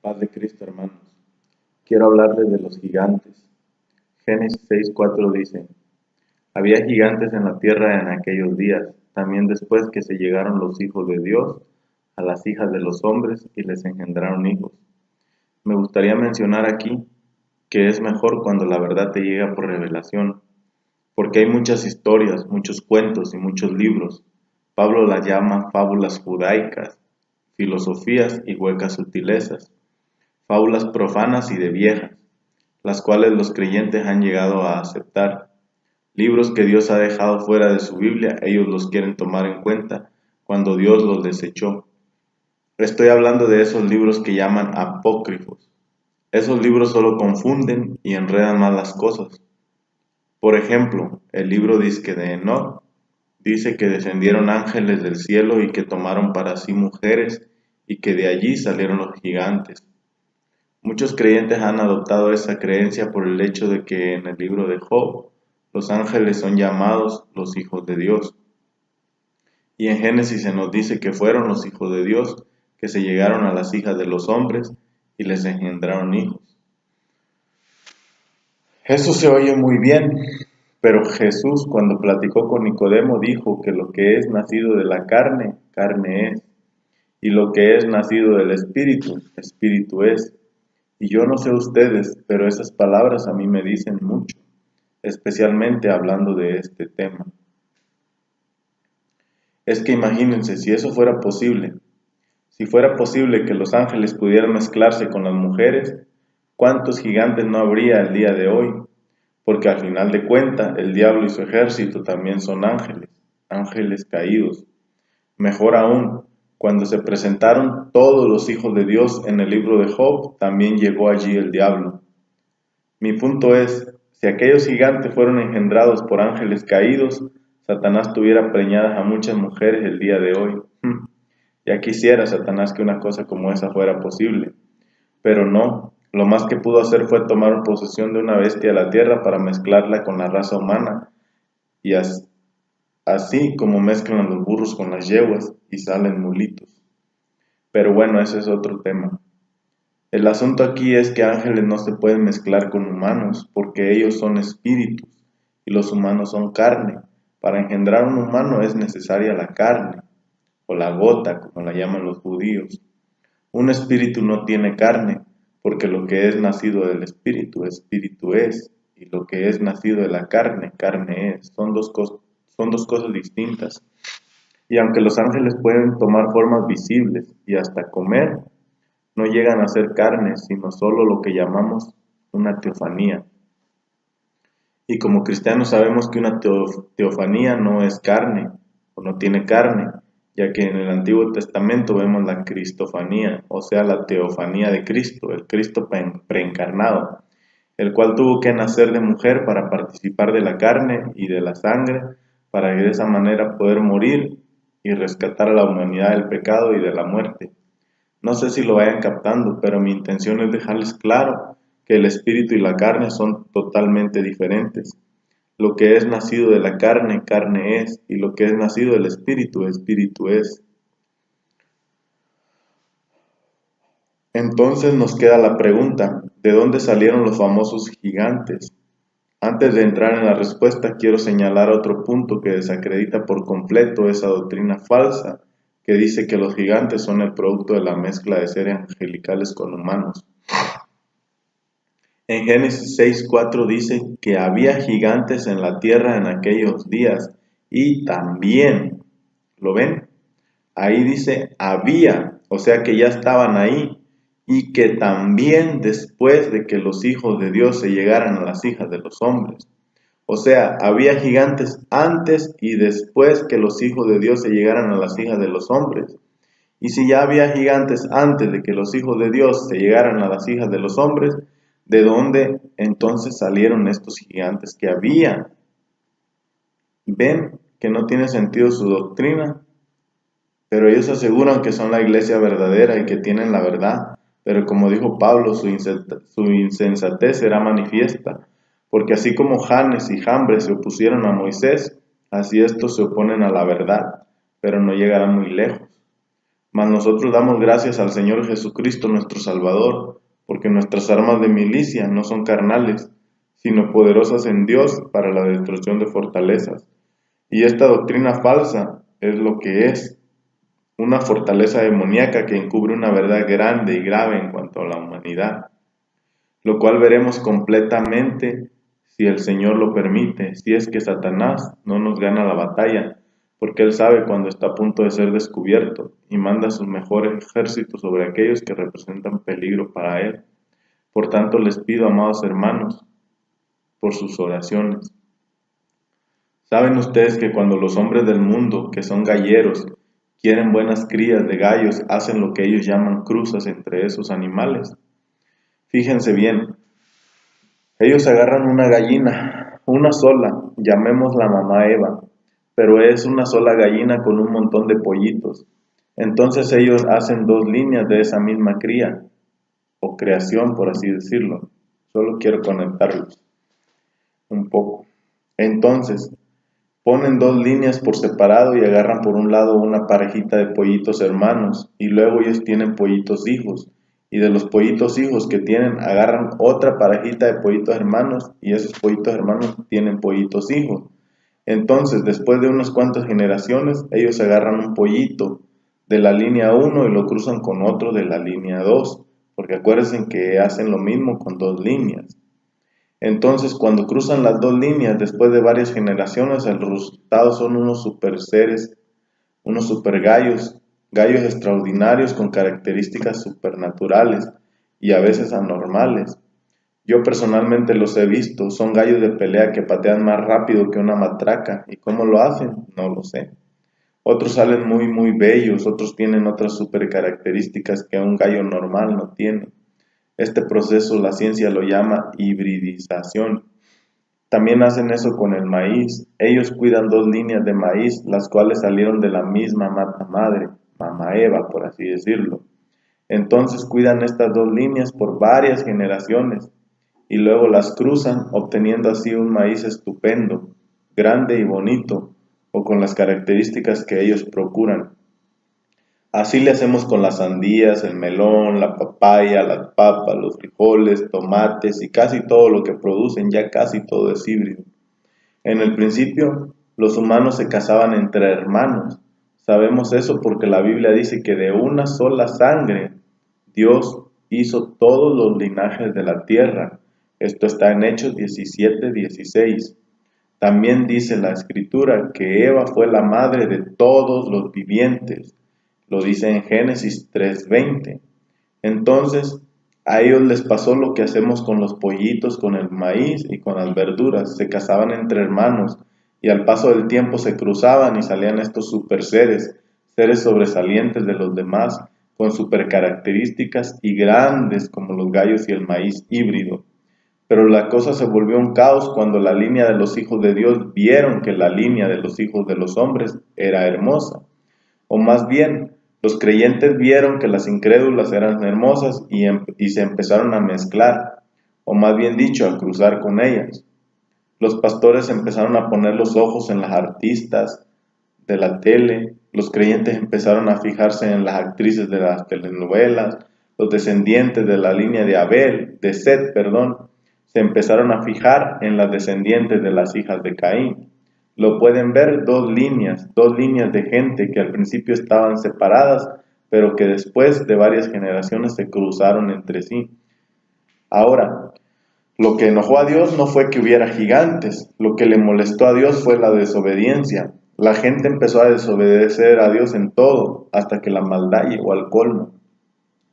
Paz de Cristo, hermanos. Quiero hablarles de los gigantes. Génesis 6:4 dice: Había gigantes en la tierra en aquellos días, también después que se llegaron los hijos de Dios a las hijas de los hombres y les engendraron hijos. Me gustaría mencionar aquí que es mejor cuando la verdad te llega por revelación, porque hay muchas historias, muchos cuentos y muchos libros. Pablo las llama fábulas judaicas, filosofías y huecas sutilezas, fábulas profanas y de viejas, las cuales los creyentes han llegado a aceptar. Libros que Dios ha dejado fuera de su Biblia, ellos los quieren tomar en cuenta cuando Dios los desechó. Estoy hablando de esos libros que llaman apócrifos. Esos libros solo confunden y enredan más las cosas. Por ejemplo, el libro disque de Enoch dice que descendieron ángeles del cielo y que tomaron para sí mujeres y que de allí salieron los gigantes. Muchos creyentes han adoptado esa creencia por el hecho de que en el libro de Job los ángeles son llamados los hijos de Dios. Y en Génesis se nos dice que fueron los hijos de Dios que se llegaron a las hijas de los hombres y les engendraron hijos. Eso se oye muy bien, pero Jesús cuando platicó con Nicodemo dijo que lo que es nacido de la carne, carne es, y lo que es nacido del espíritu, espíritu es. Y yo no sé ustedes, pero esas palabras a mí me dicen mucho, especialmente hablando de este tema. Es que imagínense, si eso fuera posible, si fuera posible que los ángeles pudieran mezclarse con las mujeres, ¿cuántos gigantes no habría el día de hoy? Porque al final de cuentas, el diablo y su ejército también son ángeles, ángeles caídos. Mejor aún, cuando se presentaron todos los hijos de Dios en el libro de Job, también llegó allí el diablo. Mi punto es, si aquellos gigantes fueron engendrados por ángeles caídos, Satanás tuviera preñadas a muchas mujeres el día de hoy. Ya quisiera Satanás que una cosa como esa fuera posible, pero no. Lo más que pudo hacer fue tomar posesión de una bestia de la tierra para mezclarla con la raza humana, y así como mezclan los burros con las yeguas y salen mulitos. Pero bueno, ese es otro tema. El asunto aquí es que ángeles no se pueden mezclar con humanos, porque ellos son espíritus y los humanos son carne. Para engendrar un humano es necesaria la carne, o la gota, como la llaman los judíos. Un espíritu no tiene carne, porque lo que es nacido del espíritu, espíritu es, y lo que es nacido de la carne, carne es. Son dos cosas distintas. Y aunque los ángeles pueden tomar formas visibles y hasta comer, no llegan a ser carne, sino solo lo que llamamos una teofanía. Y como cristianos sabemos que una teofanía no es carne, o no tiene carne, ya que en el Antiguo Testamento vemos la cristofanía, o sea, la teofanía de Cristo, el Cristo preencarnado, el cual tuvo que nacer de mujer para participar de la carne y de la sangre, para de esa manera poder morir y rescatar a la humanidad del pecado y de la muerte. No sé si lo vayan captando, pero mi intención es dejarles claro que el espíritu y la carne son totalmente diferentes. Lo que es nacido de la carne, carne es, y lo que es nacido del espíritu, espíritu es. Entonces nos queda la pregunta, ¿de dónde salieron los famosos gigantes? Antes de entrar en la respuesta, quiero señalar otro punto que desacredita por completo esa doctrina falsa que dice que los gigantes son el producto de la mezcla de seres angelicales con humanos. En Génesis 6:4 dice que había gigantes en la tierra en aquellos días y también, ¿lo ven? Ahí dice había, o sea que ya estaban ahí, y que también después de que los hijos de Dios se llegaran a las hijas de los hombres. O sea, había gigantes antes y después que los hijos de Dios se llegaran a las hijas de los hombres. Y si ya había gigantes antes de que los hijos de Dios se llegaran a las hijas de los hombres, ¿de dónde entonces salieron estos gigantes que había? ¿Ven que no tiene sentido su doctrina? Pero ellos aseguran que son la iglesia verdadera y que tienen la verdad. Pero como dijo Pablo, su insensatez será manifiesta. Porque así como Janes y Jambres se opusieron a Moisés, así estos se oponen a la verdad, pero no llegarán muy lejos. Mas nosotros damos gracias al Señor Jesucristo nuestro Salvador, porque nuestras armas de milicia no son carnales, sino poderosas en Dios para la destrucción de fortalezas. Y esta doctrina falsa es lo que es una fortaleza demoníaca que encubre una verdad grande y grave en cuanto a la humanidad, lo cual veremos completamente si el Señor lo permite, si es que Satanás no nos gana la batalla, porque Él sabe cuando está a punto de ser descubierto y manda sus mejores ejércitos sobre aquellos que representan peligro para Él. Por tanto, les pido, amados hermanos, por sus oraciones. ¿Saben ustedes que cuando los hombres del mundo, que son galleros, quieren buenas crías de gallos, hacen lo que ellos llaman cruzas entre esos animales? Fíjense bien, ellos agarran una gallina, una sola, llamémosla mamá Eva, pero es una sola gallina con un montón de pollitos. Entonces ellos hacen 2 líneas de esa misma cría, o creación por así decirlo. Solo quiero conectarlos un poco. Entonces, ponen 2 líneas por separado y agarran por un lado una parejita de pollitos hermanos y luego ellos tienen pollitos hijos. Y de los pollitos hijos que tienen, agarran otra parejita de pollitos hermanos y esos pollitos hermanos tienen pollitos hijos. Entonces, después de unas cuantas generaciones, ellos agarran un pollito de la línea 1 y lo cruzan con otro de la línea 2, porque acuérdense que hacen lo mismo con 2 líneas. Entonces, cuando cruzan las 2 líneas, después de varias generaciones, el resultado son unos super seres, unos super gallos, gallos extraordinarios con características supernaturales y a veces anormales. Yo personalmente los he visto, son gallos de pelea que patean más rápido que una matraca. ¿Y cómo lo hacen? No lo sé. Otros salen muy bellos, otros tienen otras super características que un gallo normal no tiene. Este proceso la ciencia lo llama hibridización. También hacen eso con el maíz. Ellos cuidan 2 líneas de maíz, las cuales salieron de la misma mata madre, mamá Eva, por así decirlo. Entonces cuidan estas 2 líneas por varias generaciones y luego las cruzan, obteniendo así un maíz estupendo, grande y bonito, o con las características que ellos procuran. Así le hacemos con las sandías, el melón, la papaya, las papas, los frijoles, tomates y casi todo lo que producen, ya casi todo es híbrido. En el principio, los humanos se casaban entre hermanos. Sabemos eso porque la Biblia dice que de una sola sangre Dios hizo todos los linajes de la tierra. Esto está en Hechos 17:16. También dice la Escritura que Eva fue la madre de todos los vivientes. Lo dice en Génesis 3:20. Entonces, a ellos les pasó lo que hacemos con los pollitos, con el maíz y con las verduras. Se casaban entre hermanos y al paso del tiempo se cruzaban y salían estos super seres, seres sobresalientes de los demás, con super características y grandes como los gallos y el maíz híbrido. Pero la cosa se volvió un caos cuando la línea de los hijos de Dios vieron que la línea de los hijos de los hombres era hermosa. O más bien, los creyentes vieron que las incrédulas eran hermosas y se empezaron a mezclar, o más bien dicho, a cruzar con ellas. Los pastores empezaron a poner los ojos en las artistas de la tele, los creyentes empezaron a fijarse en las actrices de las telenovelas, los descendientes de la línea de Set, se empezaron a fijar en las descendientes de las hijas de Caín. Lo pueden ver 2 líneas de gente que al principio estaban separadas, pero que después de varias generaciones se cruzaron entre sí. Ahora, lo que enojó a Dios no fue que hubiera gigantes, lo que le molestó a Dios fue la desobediencia. La gente empezó a desobedecer a Dios en todo, hasta que la maldad llegó al colmo.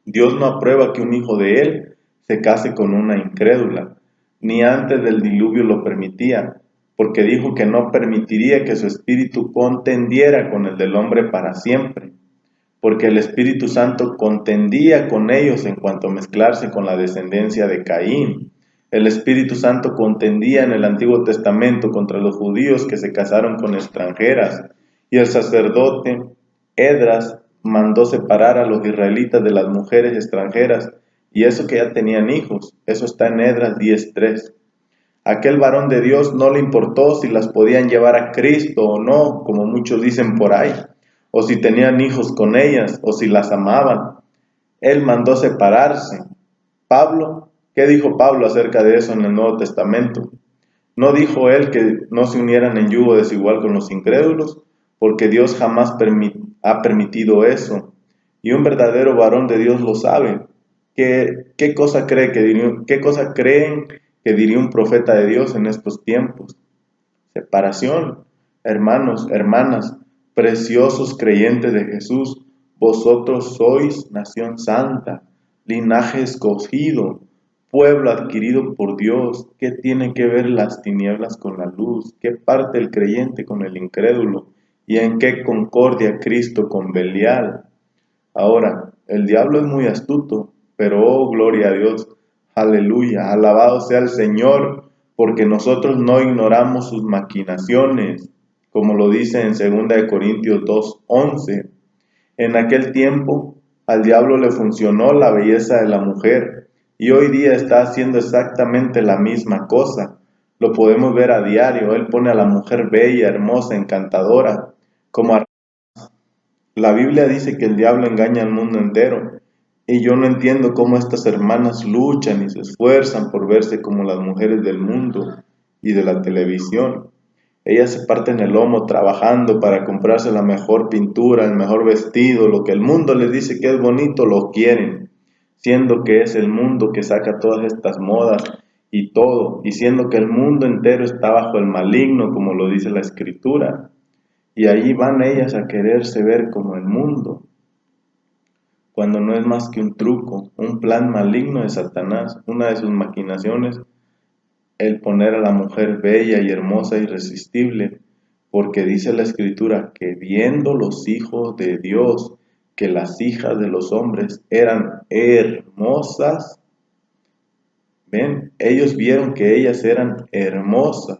Dios no aprueba que un hijo de él se case con una incrédula, ni antes del diluvio lo permitía, porque dijo que no permitiría que su espíritu contendiera con el del hombre para siempre, porque el Espíritu Santo contendía con ellos en cuanto a mezclarse con la descendencia de Caín. El Espíritu Santo contendía en el Antiguo Testamento contra los judíos que se casaron con extranjeras, y el sacerdote Esdras mandó separar a los israelitas de las mujeres extranjeras, y eso que ya tenían hijos. Eso está en Esdras 10:3. Aquel varón de Dios no le importó si las podían llevar a Cristo o no, como muchos dicen por ahí, o si tenían hijos con ellas, o si las amaban. Él mandó separarse. Pablo, ¿qué dijo Pablo acerca de eso en el Nuevo Testamento? ¿No dijo él que no se unieran en yugo desigual con los incrédulos? Porque Dios jamás ha permitido eso. Y un verdadero varón de Dios lo sabe. ¿Qué cosa creen que diría un profeta de Dios en estos tiempos? Separación. Hermanos, hermanas, preciosos creyentes de Jesús, vosotros sois nación santa, linaje escogido, pueblo adquirido por Dios. ¿Qué tienen que ver las tinieblas con la luz? ¿Qué parte el creyente con el incrédulo? ¿Y en qué concordia Cristo con Belial? Ahora, el diablo es muy astuto, pero oh, gloria a Dios, aleluya, alabado sea el Señor, porque nosotros no ignoramos sus maquinaciones, como lo dice en 2 Corintios 2:11. En aquel tiempo, al diablo le funcionó la belleza de la mujer, y hoy día está haciendo exactamente la misma cosa. Lo podemos ver a diario. Él pone a la mujer bella, hermosa, encantadora, como a la Biblia dice que el diablo engaña al mundo entero, y yo no entiendo cómo estas hermanas luchan y se esfuerzan por verse como las mujeres del mundo y de la televisión. Ellas se parten el lomo trabajando para comprarse la mejor pintura, el mejor vestido, lo que el mundo les dice que es bonito, lo quieren, siendo que es el mundo que saca todas estas modas y todo, y siendo que el mundo entero está bajo el maligno, como lo dice la Escritura. Y allí van ellas a quererse ver como el mundo, cuando no es más que un truco, un plan maligno de Satanás. Una de sus maquinaciones, el poner a la mujer bella y hermosa e irresistible, porque dice la Escritura que viendo los hijos de Dios que las hijas de los hombres eran hermosas, ven, ellos vieron que ellas eran hermosas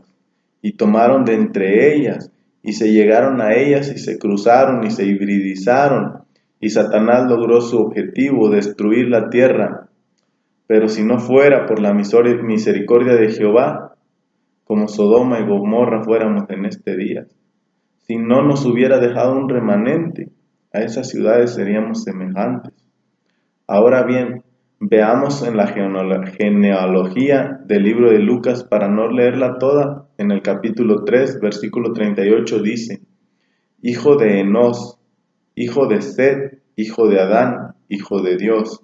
y tomaron de entre ellas y se llegaron a ellas y se cruzaron y se hibridizaron, y Satanás logró su objetivo, destruir la tierra. Pero si no fuera por la misericordia de Jehová, como Sodoma y Gomorra fuéramos en este día, si no nos hubiera dejado un remanente, a esas ciudades seríamos semejantes. Ahora bien, veamos en la genealogía del libro de Lucas, para no leerla toda. En el capítulo 3, versículo 38 dice: hijo de Enos, hijo de Set, hijo de Adán, hijo de Dios.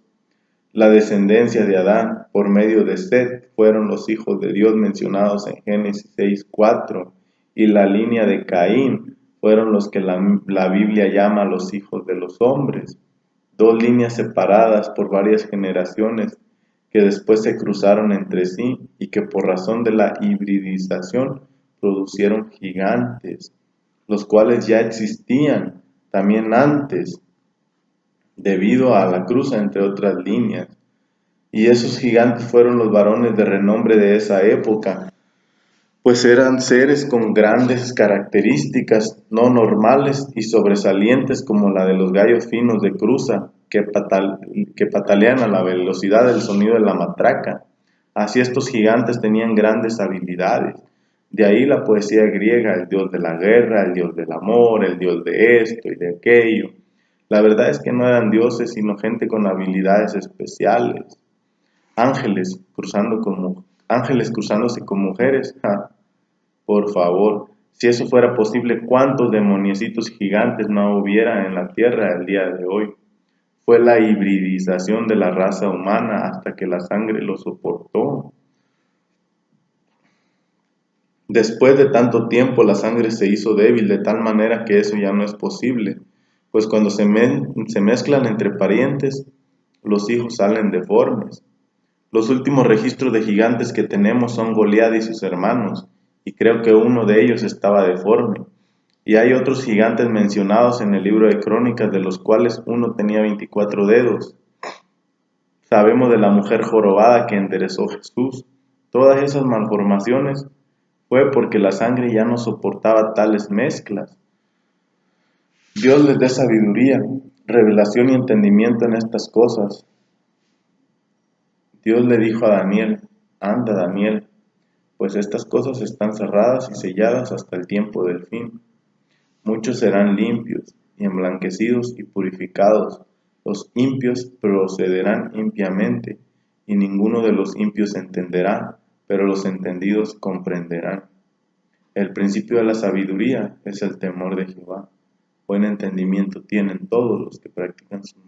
La descendencia de Adán por medio de Set fueron los hijos de Dios mencionados en Génesis 6:4, y la línea de Caín fueron los que la Biblia llama los hijos de los hombres. Dos líneas separadas por varias generaciones que después se cruzaron entre sí y que por razón de la hibridización producieron gigantes, los cuales ya existían también antes, debido a la cruza entre otras líneas. Y esos gigantes fueron los varones de renombre de esa época, pues eran seres con grandes características no normales y sobresalientes, como la de los gallos finos de cruza, que patalean a la velocidad del sonido de la matraca. Así estos gigantes tenían grandes habilidades. De ahí la poesía griega: el dios de la guerra, el dios del amor, el dios de esto y de aquello. La verdad es que no eran dioses, sino gente con habilidades especiales. Ángeles cruzándose con mujeres. Por favor, si eso fuera posible, ¿cuántos demoniecitos gigantes no hubiera en la tierra el día de hoy? Fue la hibridización de la raza humana hasta que la sangre lo soportó. Después de tanto tiempo, la sangre se hizo débil de tal manera que eso ya no es posible, pues cuando se mezclan entre parientes, los hijos salen deformes. Los últimos registros de gigantes que tenemos son Goliat y sus hermanos, y creo que uno de ellos estaba deforme. Y hay otros gigantes mencionados en el libro de Crónicas, de los cuales uno tenía 24 dedos. Sabemos de la mujer jorobada que enderezó Jesús. Todas esas malformaciones fue porque la sangre ya no soportaba tales mezclas. Dios les dé sabiduría, revelación y entendimiento en estas cosas. Dios le dijo a Daniel: anda, Daniel, pues estas cosas están cerradas y selladas hasta el tiempo del fin. Muchos serán limpios y emblanquecidos y purificados. Los impios procederán impiamente, y ninguno de los impios entenderá, pero los entendidos comprenderán. El principio de la sabiduría es el temor de Jehová. Buen entendimiento tienen todos los que practican sus